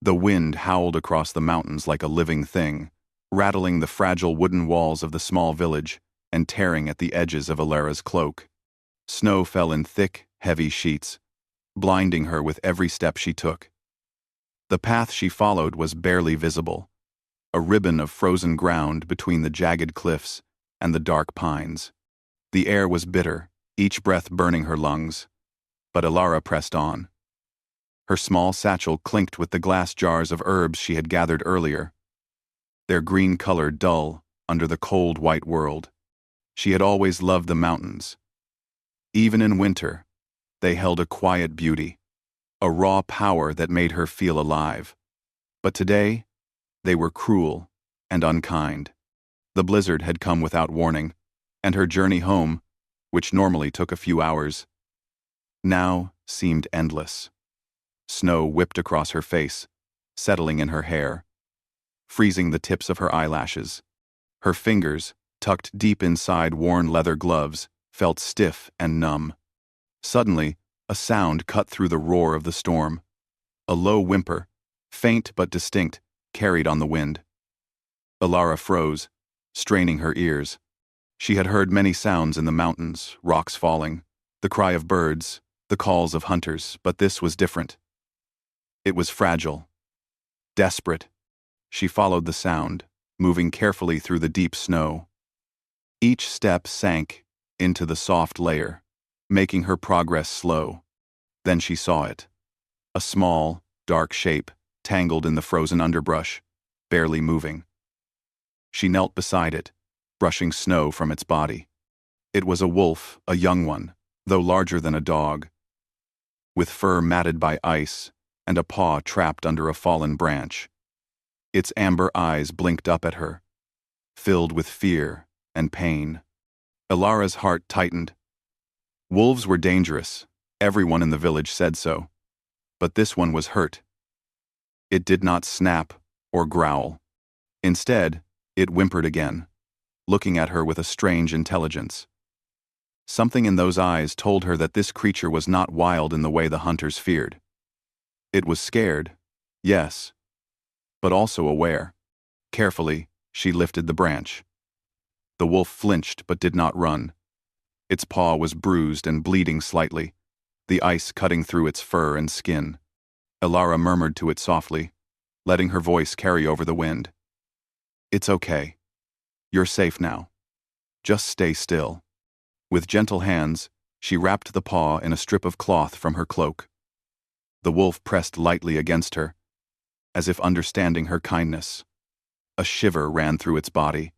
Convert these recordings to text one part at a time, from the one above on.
The wind howled across the mountains like a living thing, rattling the fragile wooden walls of the small village and tearing at the edges of Alara's cloak. Snow fell in thick, heavy sheets, blinding her with every step she took. The path she followed was barely visible, a ribbon of frozen ground between the jagged cliffs and the dark pines. The air was bitter, each breath burning her lungs, but Alara pressed on. Her small satchel clinked with the glass jars of herbs she had gathered earlier, their green color dull under the cold white world. She had always loved the mountains. Even in winter, they held a quiet beauty, a raw power that made her feel alive. But today, they were cruel and unkind. The blizzard had come without warning, and her journey home, which normally took a few hours, now seemed endless. Snow whipped across her face, settling in her hair, freezing the tips of her eyelashes. Her fingers, tucked deep inside worn leather gloves, felt stiff and numb. Suddenly, a sound cut through the roar of the storm. A low whimper, faint but distinct, carried on the wind. Alara froze, straining her ears. She had heard many sounds in the mountains, rocks falling, the cry of birds, the calls of hunters, but this was different. It was fragile, desperate. She followed the sound, moving carefully through the deep snow. Each step sank into the soft layer, making her progress slow. Then she saw it. A small, dark shape, tangled in the frozen underbrush, barely moving. She knelt beside it, brushing snow from its body. It was a wolf, a young one, though larger than a dog, with fur matted by ice and a paw trapped under a fallen branch. Its amber eyes blinked up at her, filled with fear and pain. Alara's heart tightened. Wolves were dangerous. Everyone in the village said so. But this one was hurt. It did not snap or growl. Instead, it whimpered again, looking at her with a strange intelligence. Something in those eyes told her that this creature was not wild in the way the hunters feared. It was scared, yes, but also aware. Carefully, she lifted the branch. The wolf flinched but did not run. Its paw was bruised and bleeding slightly, the ice cutting through its fur and skin. Alara murmured to it softly, letting her voice carry over the wind. "It's okay. You're safe now. Just stay still." With gentle hands, she wrapped the paw in a strip of cloth from her cloak. The wolf pressed lightly against her, as if understanding her kindness. A shiver ran through its body,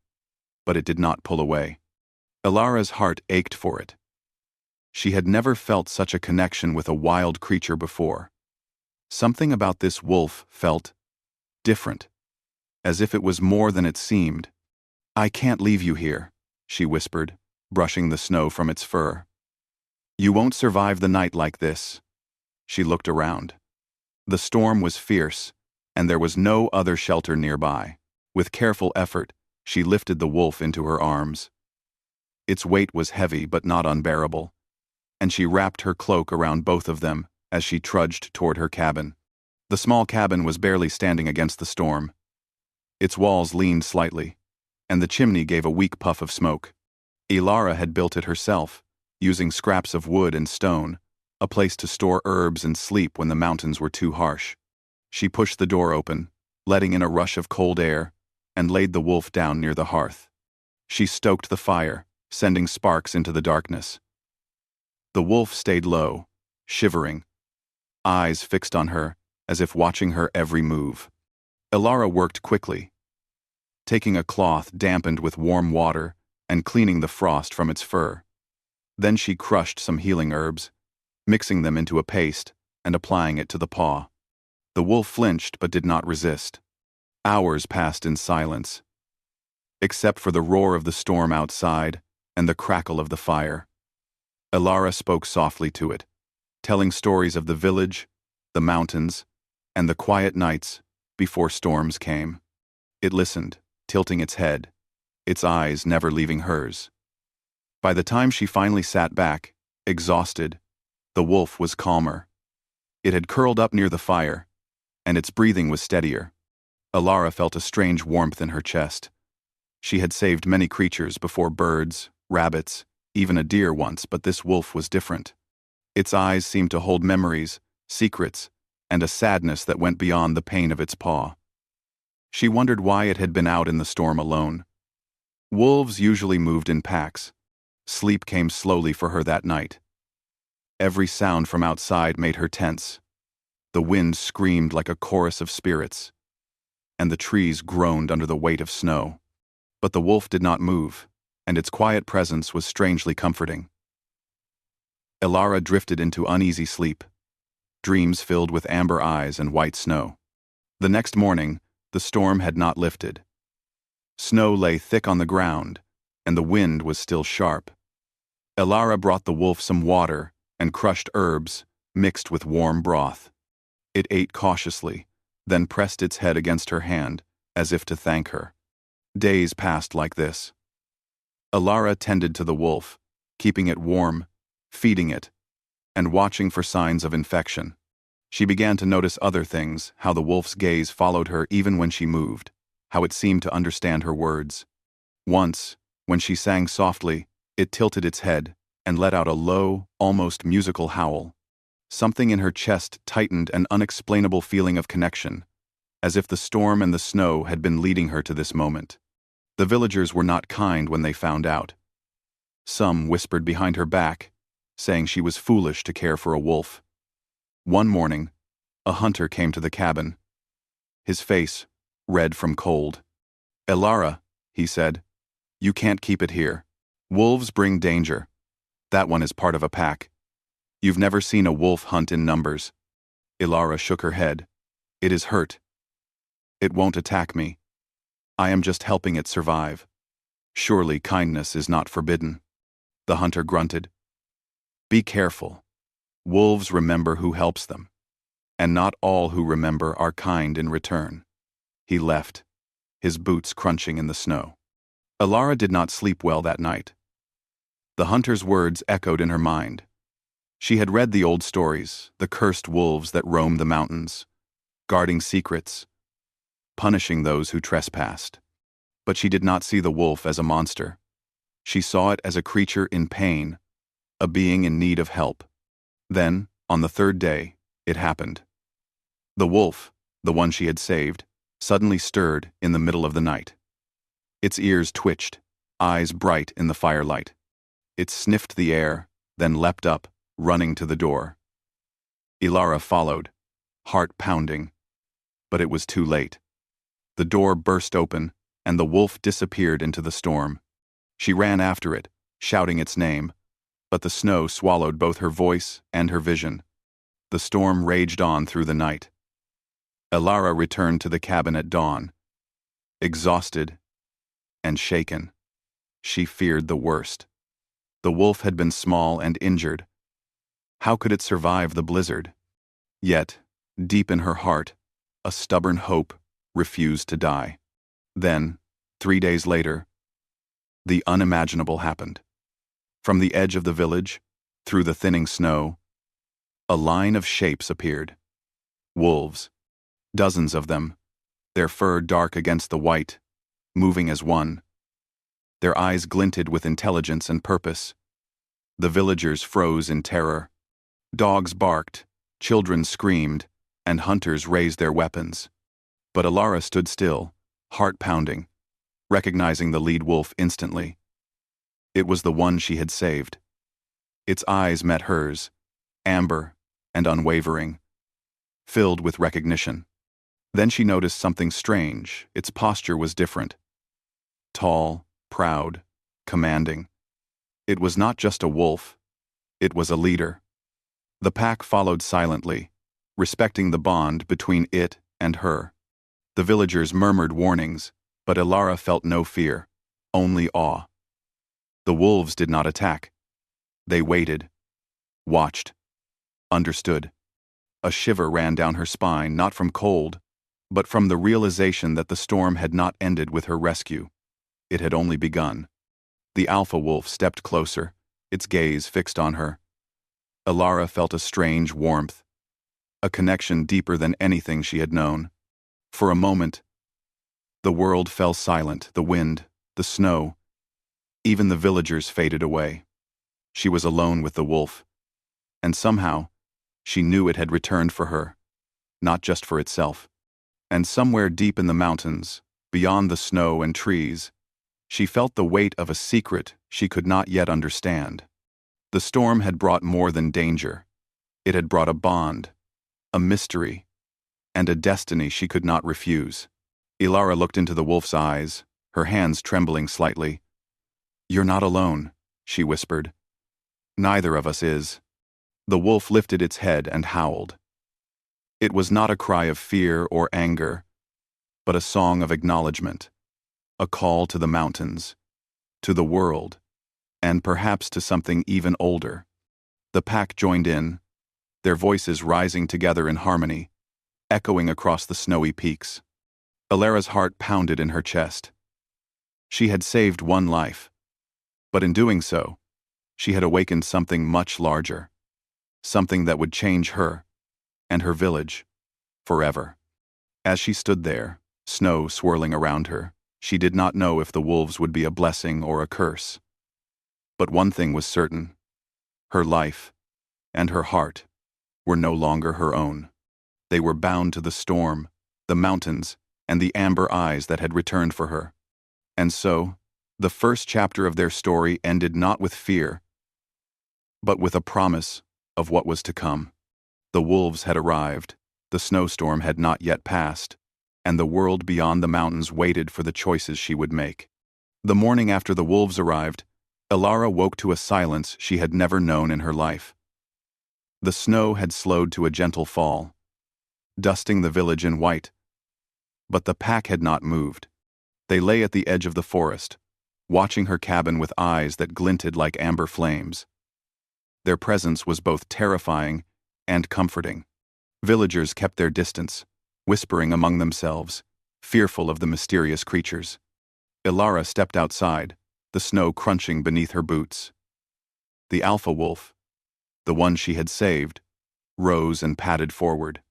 but it did not pull away. Alara's heart ached for it. She had never felt such a connection with a wild creature before. Something about this wolf felt different, as if it was more than it seemed. "I can't leave you here," she whispered, brushing the snow from its fur. "You won't survive the night like this." She looked around. The storm was fierce, and there was no other shelter nearby. With careful effort, she lifted the wolf into her arms. Its weight was heavy but not unbearable, and she wrapped her cloak around both of them as she trudged toward her cabin. The small cabin was barely standing against the storm. Its walls leaned slightly, and the chimney gave a weak puff of smoke. Alara had built it herself, using scraps of wood and stone, a place to store herbs and sleep when the mountains were too harsh. She pushed the door open, letting in a rush of cold air, and laid the wolf down near the hearth. She stoked the fire, sending sparks into the darkness. The wolf stayed low, shivering, eyes fixed on her as if watching her every move. Alara worked quickly, taking a cloth dampened with warm water and cleaning the frost from its fur. Then she crushed some healing herbs, mixing them into a paste and applying it to the paw. The wolf flinched but did not resist. Hours passed in silence, except for the roar of the storm outside and the crackle of the fire. Alara spoke softly to it, telling stories of the village, the mountains, and the quiet nights before storms came. It listened, tilting its head, its eyes never leaving hers. By the time she finally sat back, exhausted, the wolf was calmer. It had curled up near the fire, and its breathing was steadier. Alara felt a strange warmth in her chest. She had saved many creatures before, birds, rabbits, even a deer once, but this wolf was different. Its eyes seemed to hold memories, secrets, and a sadness that went beyond the pain of its paw. She wondered why it had been out in the storm alone. Wolves usually moved in packs. Sleep came slowly for her that night. Every sound from outside made her tense. The wind screamed like a chorus of spirits, and the trees groaned under the weight of snow. But the wolf did not move, and its quiet presence was strangely comforting. Alara drifted into uneasy sleep, dreams filled with amber eyes and white snow. The next morning, the storm had not lifted. Snow lay thick on the ground, and the wind was still sharp. Alara brought the wolf some water and crushed herbs mixed with warm broth. It ate cautiously, then pressed its head against her hand, as if to thank her. Days passed like this. Alara tended to the wolf, keeping it warm, feeding it, and watching for signs of infection. She began to notice other things, how the wolf's gaze followed her even when she moved, how it seemed to understand her words. Once, when she sang softly, it tilted its head and let out a low, almost musical howl. Something in her chest tightened, an unexplainable feeling of connection, as if the storm and the snow had been leading her to this moment. The villagers were not kind when they found out. Some whispered behind her back, saying she was foolish to care for a wolf. One morning, a hunter came to the cabin, his face red from cold. "Alara," he said, "you can't keep it here. Wolves bring danger. That one is part of a pack. You've never seen a wolf hunt in numbers." Alara shook her head. "It is hurt. It won't attack me. I am just helping it survive. Surely kindness is not forbidden." The hunter grunted. "Be careful. Wolves remember who helps them, and not all who remember are kind in return." He left, his boots crunching in the snow. Alara did not sleep well that night. The hunter's words echoed in her mind. She had read the old stories, the cursed wolves that roamed the mountains, guarding secrets, punishing those who trespassed. But she did not see the wolf as a monster. She saw it as a creature in pain, a being in need of help. Then, on the third day, it happened. The wolf, the one she had saved, suddenly stirred in the middle of the night. Its ears twitched, eyes bright in the firelight. It sniffed the air, then leapt up, running to the door. Alara followed, heart pounding. But it was too late. The door burst open, and the wolf disappeared into the storm. She ran after it, shouting its name, but the snow swallowed both her voice and her vision. The storm raged on through the night. Alara returned to the cabin at dawn, exhausted and shaken. She feared the worst. The wolf had been small and injured. How could it survive the blizzard? Yet, deep in her heart, a stubborn hope refused to die. Then, 3 days later, the unimaginable happened. From the edge of the village, through the thinning snow, a line of shapes appeared. Wolves, dozens of them, their fur dark against the white, moving as one. Their eyes glinted with intelligence and purpose. The villagers froze in terror. Dogs barked, children screamed, and hunters raised their weapons. But Alara stood still, heart pounding, recognizing the lead wolf instantly. It was the one she had saved. Its eyes met hers, amber and unwavering, filled with recognition. Then she noticed something strange. Its posture was different. Tall, proud, commanding. It was not just a wolf. It was a leader. The pack followed silently, respecting the bond between it and her. The villagers murmured warnings, but Alara felt no fear, only awe. The wolves did not attack. They waited, watched, understood. A shiver ran down her spine, not from cold, but from the realization that the storm had not ended with her rescue. It had only begun. The alpha wolf stepped closer, its gaze fixed on her. Alara felt a strange warmth. a connection deeper than anything she had known. For a moment, the world fell silent, the wind, the snow, even the villagers faded away. She was alone with the wolf, and somehow, she knew it had returned for her, not just for itself. And somewhere deep in the mountains, beyond the snow and trees, she felt the weight of a secret she could not yet understand. The storm had brought more than danger. It had brought a bond, a mystery, and a destiny she could not refuse. Ilara looked into the wolf's eyes, her hands trembling slightly. "You're not alone," she whispered. "Neither of us is." The wolf lifted its head and howled. It was not a cry of fear or anger, but a song of acknowledgement, a call to the mountains, to the world, and perhaps to something even older. The pack joined in, their voices rising together in harmony, echoing across the snowy peaks. Ilara's heart pounded in her chest. She had saved one life, but in doing so, she had awakened something much larger, something that would change her and her village forever. As she stood there, snow swirling around her, she did not know if the wolves would be a blessing or a curse. But one thing was certain: her life and her heart were no longer her own. They were bound to the storm, the mountains, and the amber eyes that had returned for her. And so, the first chapter of their story ended not with fear, but with a promise of what was to come. The wolves had arrived, the snowstorm had not yet passed, and the world beyond the mountains waited for the choices she would make. The morning after the wolves arrived, Ilara woke to a silence she had never known in her life. The snow had slowed to a gentle fall, dusting the village in white, but the pack had not moved. They lay at the edge of the forest, watching her cabin with eyes that glinted like amber flames. Their presence was both terrifying and comforting. Villagers kept their distance, whispering among themselves, fearful of the mysterious creatures. Ilara stepped outside, the snow crunching beneath her boots. The alpha wolf, the one she had saved, rose and padded forward.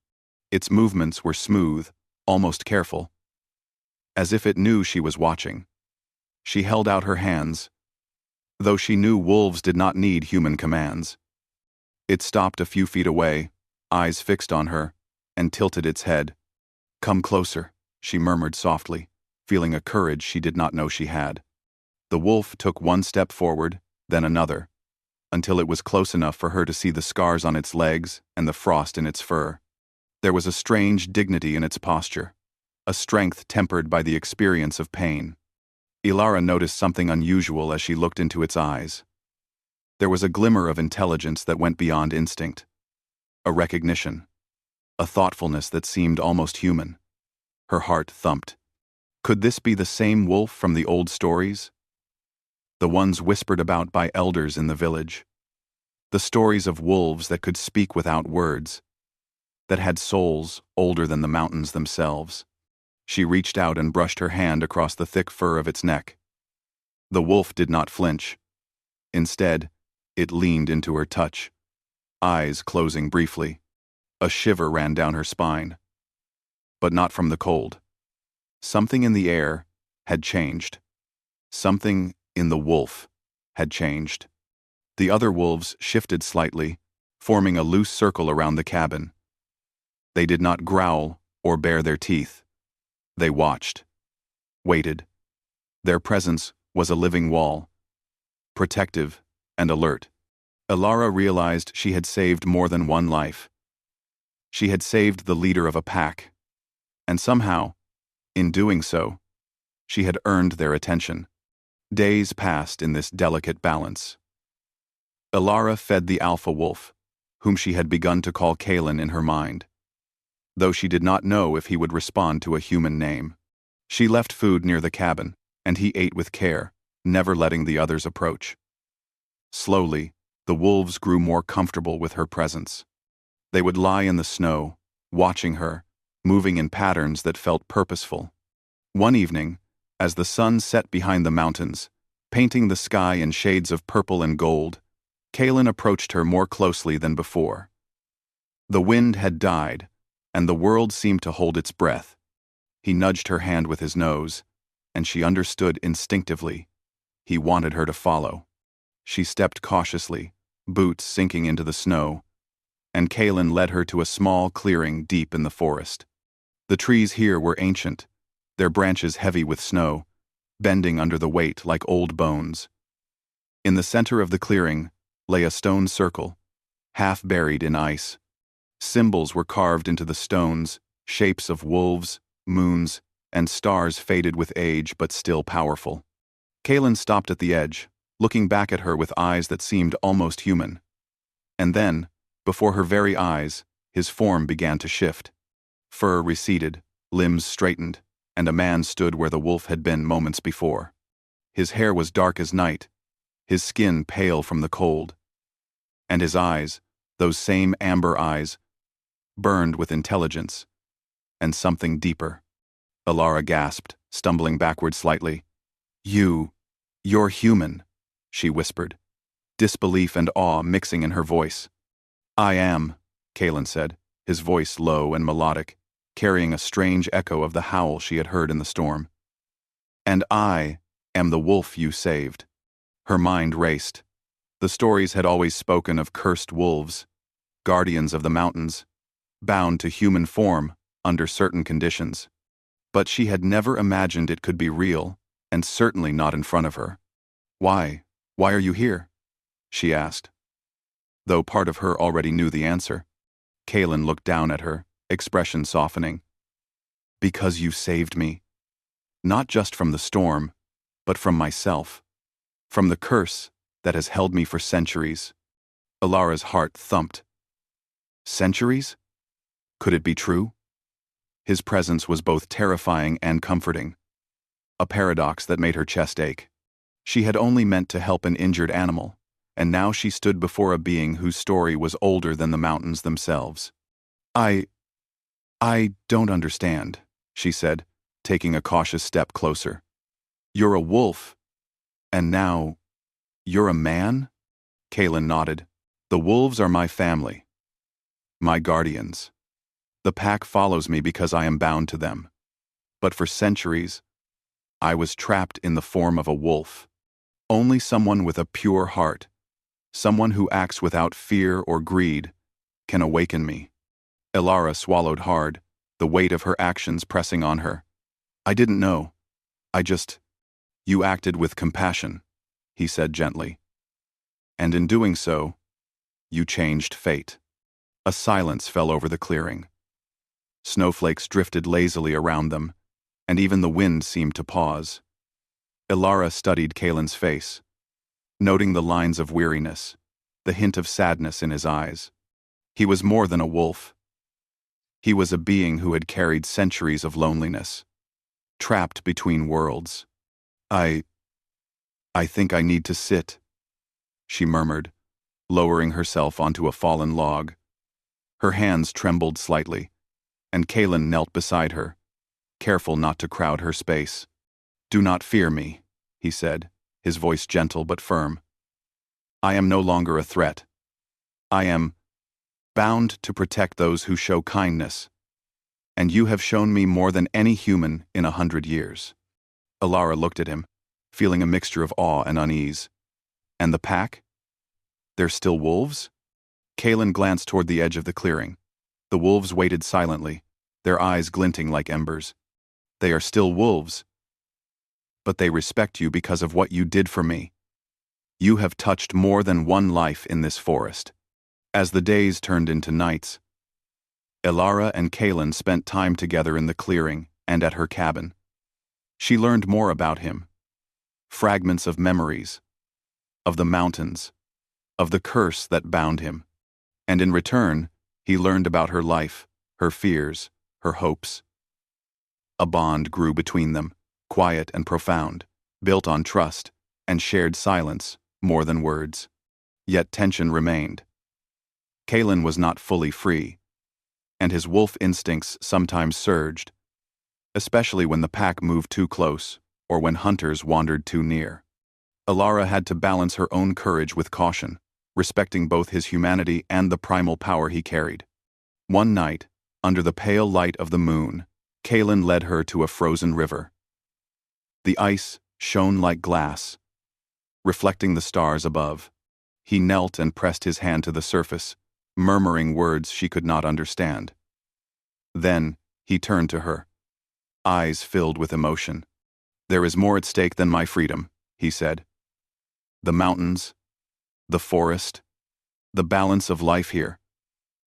Its movements were smooth, almost careful, as if it knew she was watching. She held out her hands, though she knew wolves did not need human commands. It stopped a few feet away, eyes fixed on her, and tilted its head. "Come closer," she murmured softly, feeling a courage she did not know she had. The wolf took one step forward, then another, until it was close enough for her to see the scars on its legs and the frost in its fur. There was a strange dignity in its posture, a strength tempered by the experience of pain. Ilara noticed something unusual as she looked into its eyes. There was a glimmer of intelligence that went beyond instinct, a recognition, a thoughtfulness that seemed almost human. Her heart thumped. Could this be the same wolf from the old stories? The ones whispered about by elders in the village. The stories of wolves that could speak without words, that had souls older than the mountains themselves. She reached out and brushed her hand across the thick fur of its neck. The wolf did not flinch. Instead, it leaned into her touch, eyes closing briefly. A shiver ran down her spine. But not from the cold. Something in the air had changed. Something in the wolf had changed. The other wolves shifted slightly, forming a loose circle around the cabin. They did not growl or bare their teeth. They watched, waited. Their presence was a living wall, protective and alert. Ilara realized she had saved more than one life. She had saved the leader of a pack, and somehow, in doing so, she had earned their attention. Days passed in this delicate balance. Ilara fed the alpha wolf, whom she had begun to call Kalen in her mind, though she did not know if he would respond to a human name. She left food near the cabin, and he ate with care, never letting the others approach. Slowly, the wolves grew more comfortable with her presence. They would lie in the snow, watching her, moving in patterns that felt purposeful. One evening, as the sun set behind the mountains, painting the sky in shades of purple and gold, Kalen approached her more closely than before. The wind had died, and the world seemed to hold its breath. He nudged her hand with his nose, and she understood instinctively. He wanted her to follow. She stepped cautiously, boots sinking into the snow, and Kaelin led her to a small clearing deep in the forest. The trees here were ancient, their branches heavy with snow, bending under the weight like old bones. In the center of the clearing lay a stone circle, half buried in ice. Symbols were carved into the stones, shapes of wolves, moons, and stars faded with age but still powerful. Kaelin stopped at the edge, looking back at her with eyes that seemed almost human. And then, before her very eyes, his form began to shift. Fur receded, limbs straightened, and a man stood where the wolf had been moments before. His hair was dark as night, his skin pale from the cold. And his eyes, those same amber eyes, burned with intelligence and something deeper. Alara gasped, stumbling backward slightly. You're human," she whispered, disbelief and awe mixing in her voice. "I am," Kaelin said, his voice low and melodic, carrying a strange echo of the howl she had heard in the storm. "And I am the wolf you saved." Her mind raced. The stories had always spoken of cursed wolves, guardians of the mountains, bound to human form under certain conditions. But she had never imagined it could be real, and certainly not in front of her. Why are you here?" she asked. Though part of her already knew the answer. Kaelin looked down at her, expression softening. "Because you saved me. Not just from the storm, but from myself. From the curse that has held me for centuries." Alara's heart thumped. Centuries? Could it be true? His presence was both terrifying and comforting. A paradox that made her chest ache. She had only meant to help an injured animal, and now she stood before a being whose story was older than the mountains themselves. I don't understand," she said, taking a cautious step closer. "You're a wolf, and now you're a man?" Kaelin nodded. "The wolves are my family, my guardians. The pack follows me because I am bound to them. But for centuries, I was trapped in the form of a wolf. Only someone with a pure heart, someone who acts without fear or greed, can awaken me." Alara swallowed hard, the weight of her actions pressing on her. "I didn't know. You acted with compassion," he said gently. "And in doing so, you changed fate." A silence fell over the clearing. Snowflakes drifted lazily around them, and even the wind seemed to pause. Alara studied Kaelin's face, noting the lines of weariness, the hint of sadness in his eyes. He was more than a wolf. He was a being who had carried centuries of loneliness, trapped between worlds. I think I need to sit," she murmured, lowering herself onto a fallen log. Her hands trembled slightly, and Kaelin knelt beside her, careful not to crowd her space. "Do not fear me," he said, his voice gentle but firm. "I am no longer a threat. I am bound to protect those who show kindness, and you have shown me more than any human in 100 years." Alara looked at him, feeling a mixture of awe and unease. "And the pack? They're still wolves?" Kaelin glanced toward the edge of the clearing. The wolves waited silently, their eyes glinting like embers. "They are still wolves. But they respect you because of what you did for me. You have touched more than one life in this forest." As the days turned into nights, Alara and Kaelin spent time together in the clearing and at her cabin. She learned more about him. Fragments of memories, of the mountains, of the curse that bound him. And in return, he learned about her life, her fears, her hopes. A bond grew between them, quiet and profound, built on trust and shared silence more than words. Yet tension remained. Kaelin was not fully free, and his wolf instincts sometimes surged, especially when the pack moved too close or when hunters wandered too near. Alara had to balance her own courage with caution, respecting both his humanity and the primal power he carried. One night, under the pale light of the moon, Kaelin led her to a frozen river. The ice shone like glass, reflecting the stars above. He knelt and pressed his hand to the surface, murmuring words she could not understand. Then, he turned to her, eyes filled with emotion. "There is more at stake than my freedom," he said. "The mountains, the forest, the balance of life here.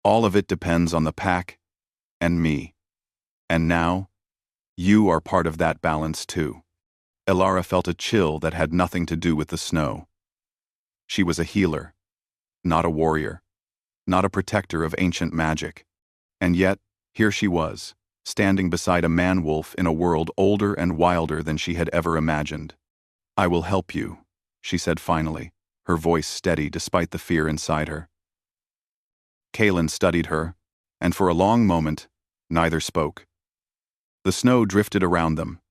All of it depends on the pack and me. And now, you are part of that balance too." Elara felt a chill that had nothing to do with the snow. She was a healer, not a warrior, not a protector of ancient magic. And yet, here she was, standing beside a man-wolf in a world older and wilder than she had ever imagined. "I will help you," she said finally, her voice steady despite the fear inside her. Kaelin studied her, and for a long moment, neither spoke. The snow drifted around them,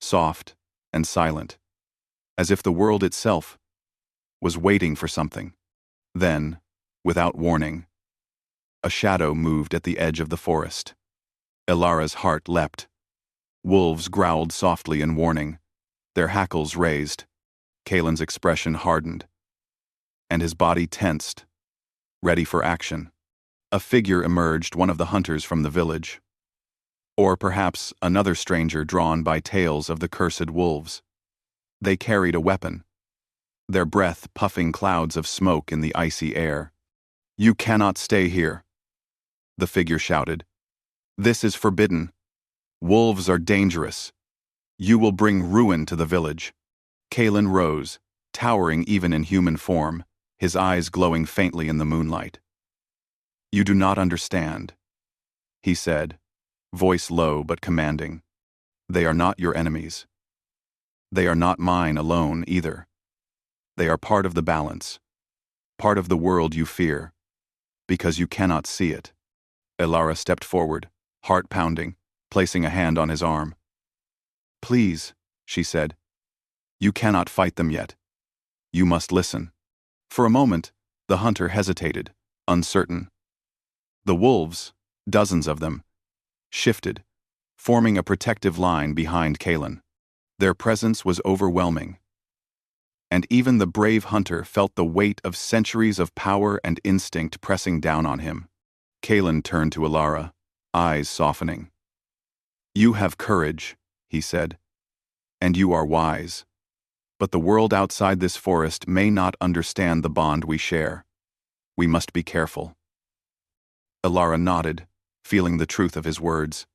soft and silent, as if the world itself was waiting for something. Then, without warning, a shadow moved at the edge of the forest. Elara's heart leapt. Wolves growled softly in warning, their hackles raised. Kaelin's expression hardened, and his body tensed, ready for action. A figure emerged, one of the hunters from the village. Or perhaps another stranger drawn by tales of the cursed wolves. They carried a weapon, their breath puffing clouds of smoke in the icy air. "You cannot stay here," the figure shouted. "This is forbidden. Wolves are dangerous. You will bring ruin to the village." Kaelin rose, towering even in human form, his eyes glowing faintly in the moonlight. "You do not understand," he said, voice low but commanding. "They are not your enemies. They are not mine alone either. They are part of the balance, part of the world you fear, because you cannot see it." Elara stepped forward, heart pounding, placing a hand on his arm. "Please," she said. "You cannot fight them yet. You must listen." For a moment, the hunter hesitated, uncertain. The wolves, dozens of them, shifted, forming a protective line behind Kaelin. Their presence was overwhelming. And even the brave hunter felt the weight of centuries of power and instinct pressing down on him. Kaelin turned to Elara, eyes softening. "You have courage," he said, "and you are wise. But the world outside this forest may not understand the bond we share. We must be careful." Elara nodded, feeling the truth of his words.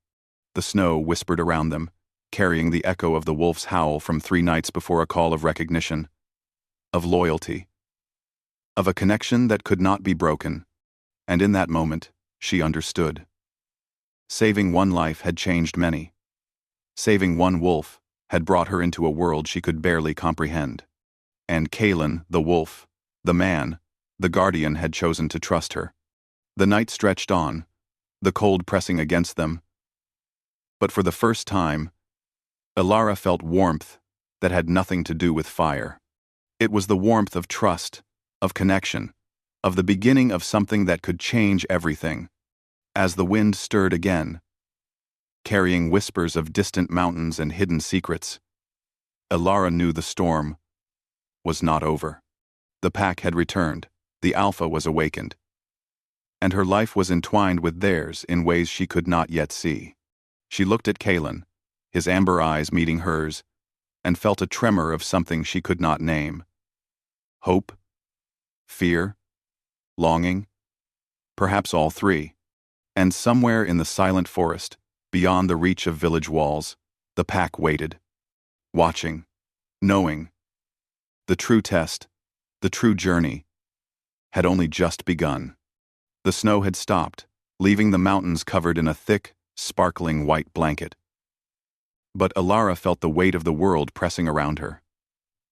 The snow whispered around them, carrying the echo of the wolf's howl from 3 nights before, a call of recognition, of loyalty, of a connection that could not be broken. And in that moment, she understood. Saving one life had changed many. Saving one wolf had brought her into a world she could barely comprehend. And Kaelin, the wolf, the man, the guardian, had chosen to trust her. The night stretched on, the cold pressing against them. But for the first time, Elara felt warmth that had nothing to do with fire. It was the warmth of trust, of connection, of the beginning of something that could change everything. As the wind stirred again, carrying whispers of distant mountains and hidden secrets, Elara knew the storm was not over. The pack had returned, the Alpha was awakened, and her life was entwined with theirs in ways she could not yet see. She looked at Kaelin, his amber eyes meeting hers, and felt a tremor of something she could not name. Hope? Fear? Longing? Perhaps all three. And somewhere in the silent forest, beyond the reach of village walls, the pack waited, watching, knowing. The true test, the true journey, had only just begun. The snow had stopped, leaving the mountains covered in a thick, sparkling white blanket. But Elara felt the weight of the world pressing around her.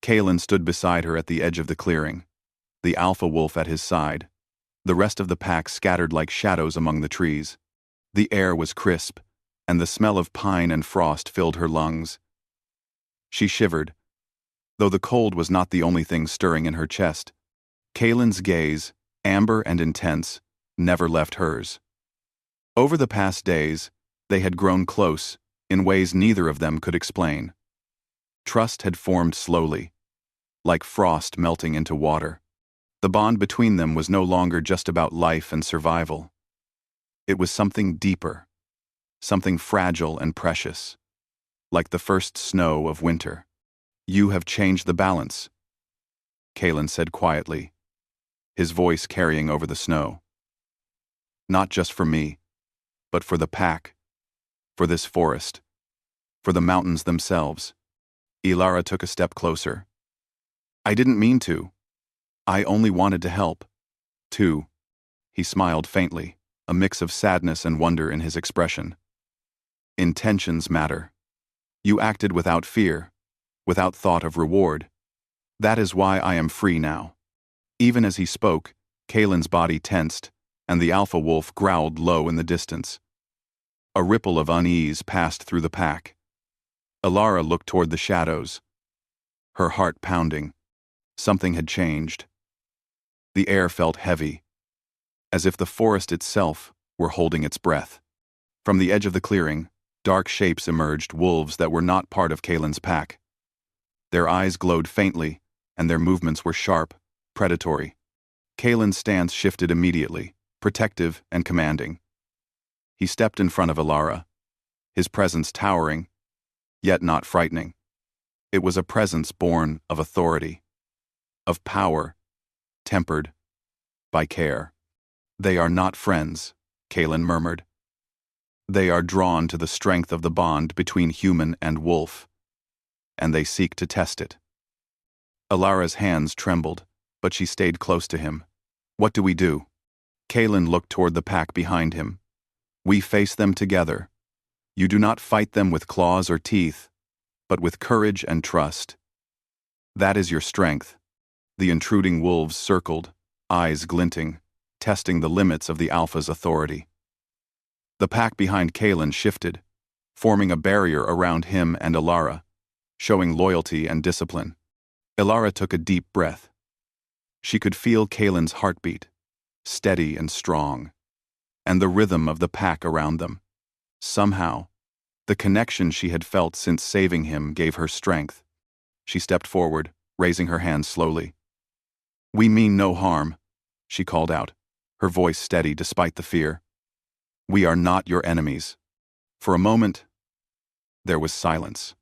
Kaelin stood beside her at the edge of the clearing, the alpha wolf at his side, the rest of the pack scattered like shadows among the trees. The air was crisp, and the smell of pine and frost filled her lungs. She shivered, though the cold was not the only thing stirring in her chest. Kaelin's gaze, amber and intense, never left hers. Over the past days, they had grown close in ways neither of them could explain. Trust had formed slowly, like frost melting into water. The bond between them was no longer just about life and survival. It was something deeper, something fragile and precious, like the first snow of winter. "You have changed the balance," Kalen said quietly, his voice carrying over the snow. "Not just for me, but for the pack, for this forest, for the mountains themselves." Ilara took a step closer. "I didn't mean to. I only wanted to help." "Too." He smiled faintly, a mix of sadness and wonder in his expression. "Intentions matter. You acted without fear, without thought of reward. That is why I am free now." Even as he spoke, Kalen's body tensed, and the alpha wolf growled low in the distance. A ripple of unease passed through the pack. Ilara looked toward the shadows, her heart pounding. Something had changed. The air felt heavy, as if the forest itself were holding its breath. From the edge of the clearing, dark shapes emerged, wolves that were not part of Kalen's pack. Their eyes glowed faintly, and their movements were sharp, predatory. Kalen's stance shifted immediately, protective and commanding. He stepped in front of Ilara, his presence towering, yet not frightening. It was a presence born of authority, of power, tempered by care. "They are not friends," Kalen murmured. "They are drawn to the strength of the bond between human and wolf, and they seek to test it." Ilara's hands trembled, but she stayed close to him. "What do we do?" Kalen looked toward the pack behind him. "We face them together. You do not fight them with claws or teeth, but with courage and trust. That is your strength." The intruding wolves circled, eyes glinting, testing the limits of the alpha's authority. The pack behind Kalen shifted, forming a barrier around him and Ilara, showing loyalty and discipline. Ilara took a deep breath. She could feel Kalen's heartbeat, steady and strong, and the rhythm of the pack around them. Somehow, the connection she had felt since saving him gave her strength. She stepped forward, raising her hands slowly. "We mean no harm," she called out, her voice steady despite the fear. "We are not your enemies." For a moment, there was silence.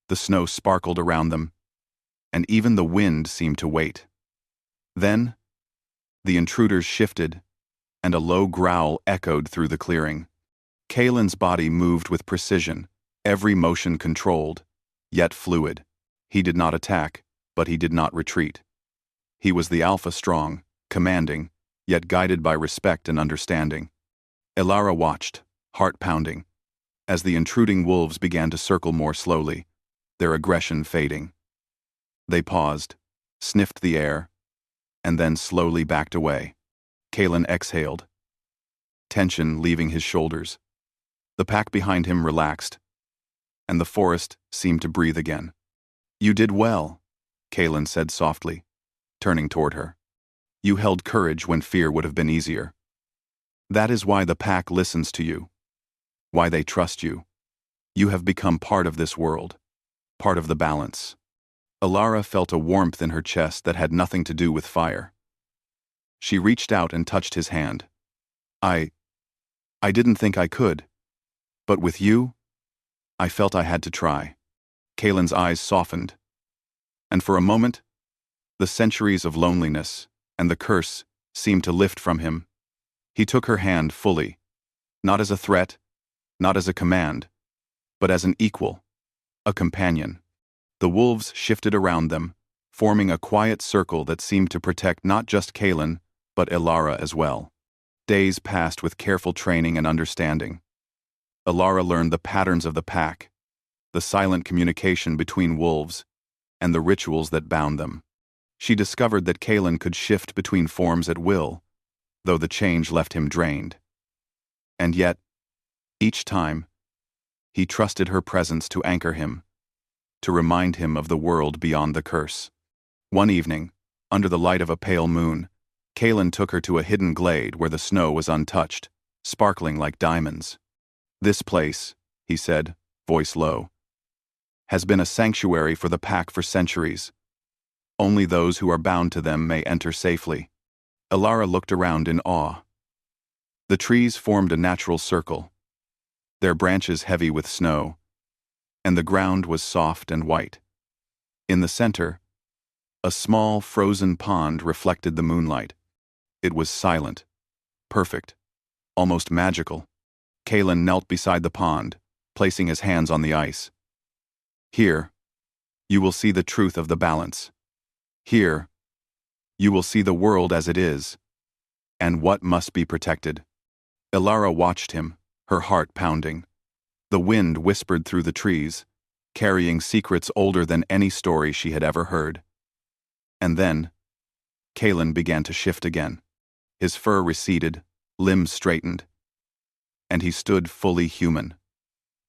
The snow sparkled around them, and even the wind seemed to wait. Then, the intruders shifted, and a low growl echoed through the clearing. Kalen's body moved with precision, every motion controlled, yet fluid. He did not attack, but he did not retreat. He was the alpha strong, commanding, yet guided by respect and understanding. Ilara watched, heart pounding, as the intruding wolves began to circle more slowly, their aggression fading. They paused, sniffed the air, and then slowly backed away. Kalen exhaled, tension leaving his shoulders. The pack behind him relaxed, and the forest seemed to breathe again. "You did well," Kalen said softly, turning toward her. "You held courage when fear would have been easier. That is why the pack listens to you, why they trust you. You have become part of this world, part of the balance." Ilara felt a warmth in her chest that had nothing to do with fire. She reached out and touched his hand. I didn't think I could. But with you, I felt I had to try." Kalen's eyes softened, and for a moment, the centuries of loneliness and the curse seemed to lift from him. He took her hand fully, not as a threat, not as a command, but as an equal, a companion. The wolves shifted around them, forming a quiet circle that seemed to protect not just Kalen, but Ilara as well. Days passed with careful training and understanding. Ilara learned the patterns of the pack, the silent communication between wolves, and the rituals that bound them. She discovered that Kalen could shift between forms at will, though the change left him drained. And yet, each time, he trusted her presence to anchor him, to remind him of the world beyond the curse. One evening, under the light of a pale moon, Kalen took her to a hidden glade where the snow was untouched, sparkling like diamonds. "This place," he said, voice low, "has been a sanctuary for the pack for centuries. Only those who are bound to them may enter safely." Elara looked around in awe. The trees formed a natural circle, their branches heavy with snow, and the ground was soft and white. In the center, a small frozen pond reflected the moonlight. It was silent, perfect, almost magical. Kalen knelt beside the pond, placing his hands on the ice. "Here, you will see the truth of the balance. Here, you will see the world as it is, and what must be protected." Elara watched him, her heart pounding. The wind whispered through the trees, carrying secrets older than any story she had ever heard. And then, Kalen began to shift again. His fur receded, limbs straightened, and he stood fully human.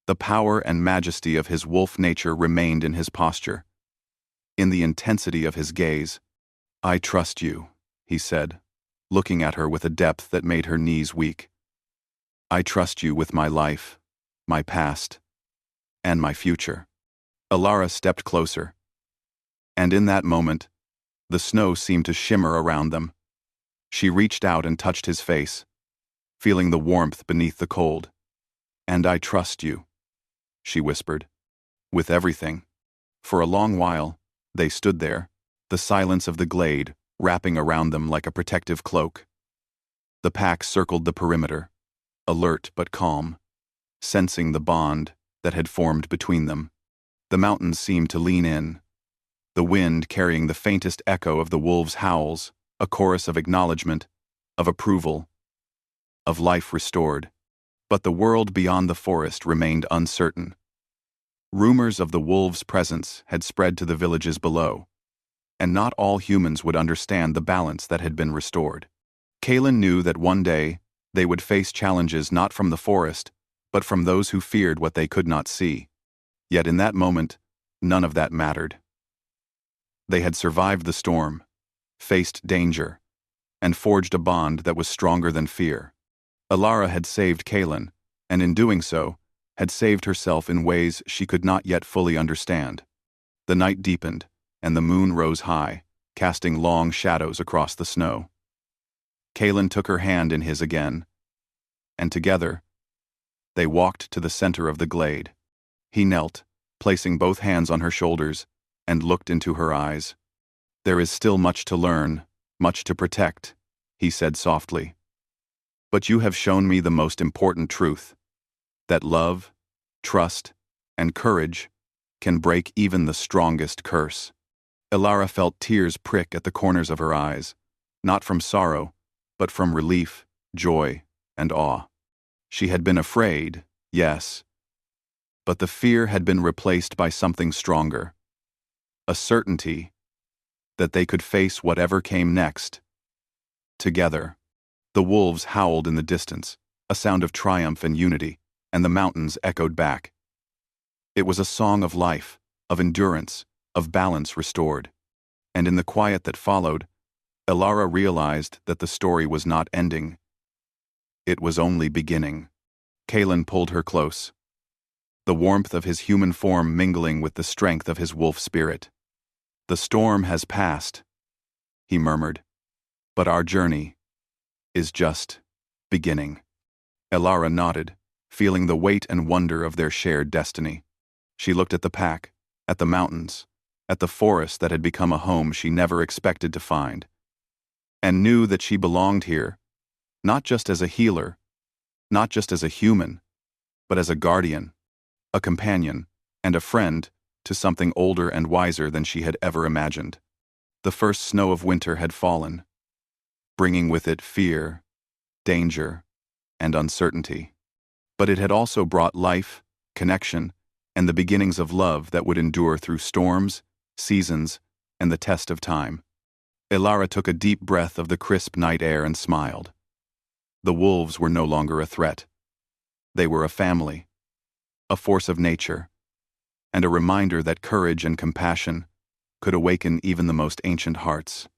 The power and majesty of his wolf nature remained in his posture. In the intensity of his gaze, "I trust you," he said, looking at her with a depth that made her knees weak. "I trust you with my life, my past, and my future." Elara stepped closer, and in that moment, the snow seemed to shimmer around them. She reached out and touched his face, feeling the warmth beneath the cold. "And I trust you," she whispered, "with everything." For a long while, they stood there, the silence of the glade wrapping around them like a protective cloak. The pack circled the perimeter, alert but calm, sensing the bond that had formed between them. The mountains seemed to lean in, the wind carrying the faintest echo of the wolves' howls, a chorus of acknowledgement, of approval, of life restored. But the world beyond the forest remained uncertain. Rumors of the wolves' presence had spread to the villages below, and not all humans would understand the balance that had been restored. Kalen knew that one day they would face challenges not from the forest, but from those who feared what they could not see. Yet in that moment, none of that mattered. They had survived the storm, faced danger, and forged a bond that was stronger than fear. Elara had saved Kalen, and in doing so, had saved herself in ways she could not yet fully understand. The night deepened, and the moon rose high, casting long shadows across the snow. Kalen took her hand in his again, and together, they walked to the center of the glade. He knelt, placing both hands on her shoulders, and looked into her eyes. "There is still much to learn, much to protect," he said softly. "But you have shown me the most important truth, that love, trust, and courage can break even the strongest curse." Elara felt tears prick at the corners of her eyes, not from sorrow, but from relief, joy, and awe. She had been afraid, yes, but the fear had been replaced by something stronger, a certainty that they could face whatever came next. Together, the wolves howled in the distance, a sound of triumph and unity, and the mountains echoed back. It was a song of life, of endurance, of balance restored. And in the quiet that followed, Elara realized that the story was not ending. It was only beginning. Kalen pulled her close, the warmth of his human form mingling with the strength of his wolf spirit. "The storm has passed," he murmured, "but our journey is just beginning." Elara nodded, feeling the weight and wonder of their shared destiny. She looked at the pack, at the mountains, at the forest that had become a home she never expected to find, and knew that she belonged here, not just as a healer, not just as a human, but as a guardian, a companion, and a friend to something older and wiser than she had ever imagined. The first snow of winter had fallen, bringing with it fear, danger, and uncertainty. But it had also brought life, connection, and the beginnings of love that would endure through storms, seasons, and the test of time. Elara took a deep breath of the crisp night air and smiled. The wolves were no longer a threat. They were a family, a force of nature, and a reminder that courage and compassion could awaken even the most ancient hearts.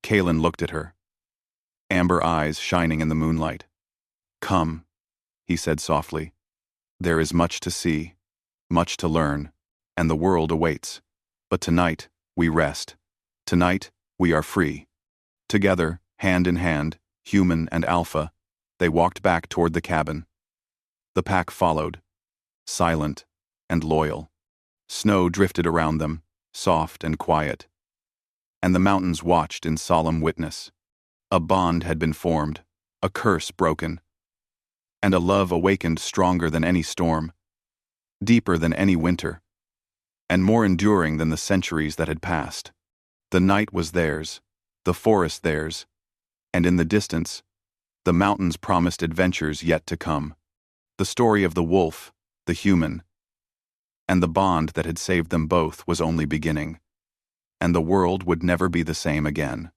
Kalen looked at her, amber eyes shining in the moonlight. "Come," he said softly. "There is much to see, much to learn, and the world awaits. But tonight, we rest. Tonight, we are free." Together, hand in hand, Human and Alpha, they walked back toward the cabin. The pack followed, silent and loyal. Snow drifted around them, soft and quiet. And the mountains watched in solemn witness. A bond had been formed, a curse broken, and a love awakened stronger than any storm, deeper than any winter, and more enduring than the centuries that had passed. The night was theirs, the forest theirs, and in the distance, the mountains promised adventures yet to come. The story of the wolf, the human, and the bond that had saved them both was only beginning, and the world would never be the same again.